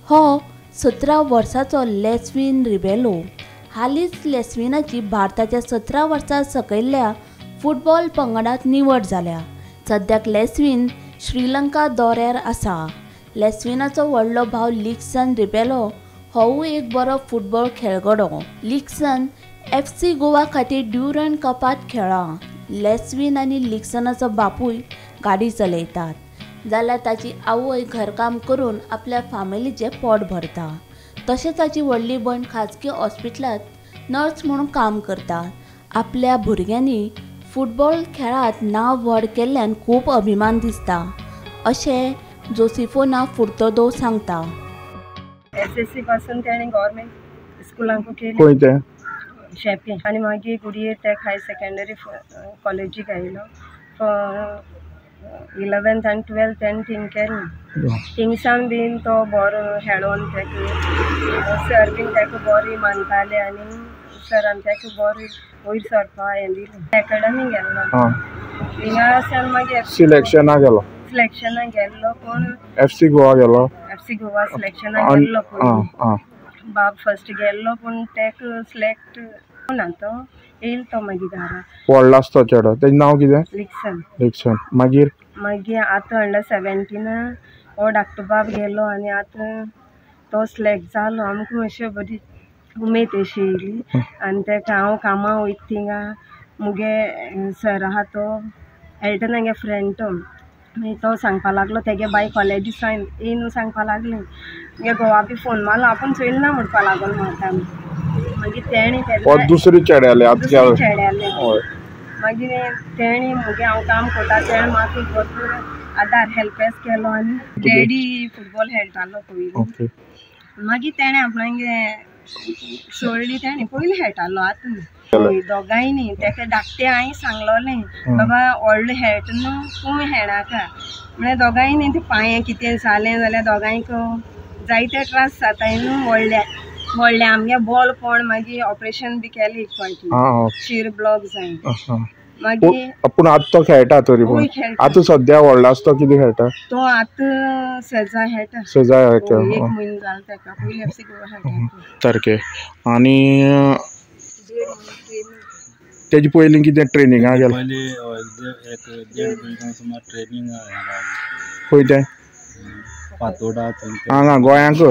हो 17 वर्सांचो लेस्विन रिबेलो हालींच लेस्विनाची भारताच्या 17 वर्सां सकयल्ल्या फुटबॉल पंगडांत निवड जाल्या। सद्याक लेस्विन श्रीलंका दौऱ्यार आसा। लेस्विनाचो व्हडलो भाव लिक्सन रिबेलो होवूय एक बरो फुटबॉल खेळगडो। लिक्सन FC गोवा खातीर ड्युरंड कपांत खेळ्ळा। लेस्विन आनी लिक्सनाचो बापूय गाडी चलयतात जाल्यार ताची आवय घरकाम करून आपल्या फामिलीचें पोट भरता। तशेंच ताची व्हडली भयण खाजगी हॉस्पिटलांत नर्स म्हणून काम करता। आपल्या भुरग्यांनी फुटबॉल खेळांत नांव व्हड केल्ल्यान खूब अभिमान दिसता अशें जोसिफोना फुर्तोदो सांगता। SSC पासून ताणें गव्हर्मेंट स्कुलांक केली खंय तें शेपे आनी मागीर गुडये तें हाय सेकंडरी कॉलेजीक आयलो 11th आनी 12th ताणें थिंग केलें। थिंगसान बीन तो बरो खेळोन तेका सर बीन तेका बरी मानताले आनी सरान तेका बरी वयर सरपा हें दिलें। एकेडमी गेल्लो थिंगासान मागीर सिलेक्शनाक गेल्लो पूण FC गोवा गेलो FC गोवा सिलेक्शनाक गेल्लो पूण बाब फर्स्ट गेल्लो पूण तेका सिलेक्ट ना तो येयलो तो मागीर घरा। व्हडलो आसता चेडो तेजें नांव कितें लिक्सन मागीर आतां अंडर 17 हो धाकटो बाब गेलो आनी आतां तो सिलेक्ट जालो। आमकां मातशें बरी उमेद अशी येयली आनी तेका हांव कामां वयता थिंगा मुगे सर आहा तो एल्टन गे फ्रेंड तो मागीर तो सांगपा लागलो तेगे बाय कॉलेजीसान येयन सांगपा लागलें मुगे घोवा बी फोन मारलो आपूण चोयलना म्हणपा लागलो म्हाका। मागीर तेणें दुसरी चेड्याले मागीर तेणी मुगे हांव काम करता तेणें म्हाका भरपूर आदार हेल्पेस केलो आनी डॅडी फुटबॉल खेळटालो पयलीं मागीर तेणें आपणागे सोडली तेणें पयलीं खेळटालो आतां दोगांयनी तेका धाकटे हांवें सांगलोलें बाबा व्हडलो खेळटा न्हू तूं खेळनाका म्हळ्यार दोगांयनी ते पांये कितें जालें जाल्यार दोगांयक जायते त्रास जाताय न्हू व्हडले आमगे बॉल कोण मागीर ऑपरेशन बी केलें एक फावटी शीर ब्लॉक जायन मागीर पूण आतां तो खेळटा तरी पूण आतां सद्या व्हडलो आसा तो कितें खेळटा तो आतां सेजा खेळटा एक म्हयनो जालो तेका पयलीं FC गोवा खेळटा सारकें आनी तेजे पयलीं कितें ट्रेनिंगाक गेलो खंय तें फातोडा हांगा गोंयांक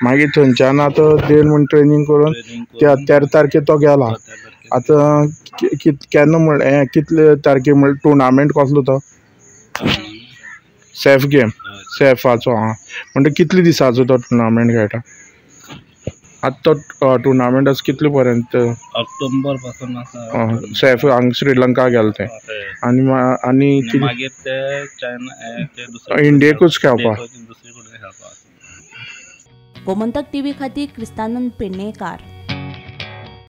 मागीर थंयच्यान आतां 1.5 म्हूण ट्रेनिंग करून 13 तारखेर तो गेला। आतां केन्ना म्हळ्यार कितले तारखे म्हळ्यार टुर्नामेंट कसलो तो सेफ गेम सेफाचो म्हणजे कितले दिसाचो तो टुर्नामेंट खेळटा आतां तो टुर्नामेंट आसा कितले पर्यंत ऑक्टोबर पासून आसा सेफ हांगा श्रीलंका गेले ते आनी मागीर ते चायना ते दुसऱ्या इंडियेकूच खेळपा गोमंतक TV खातीर क्रिस्तानंद पेडणेकार।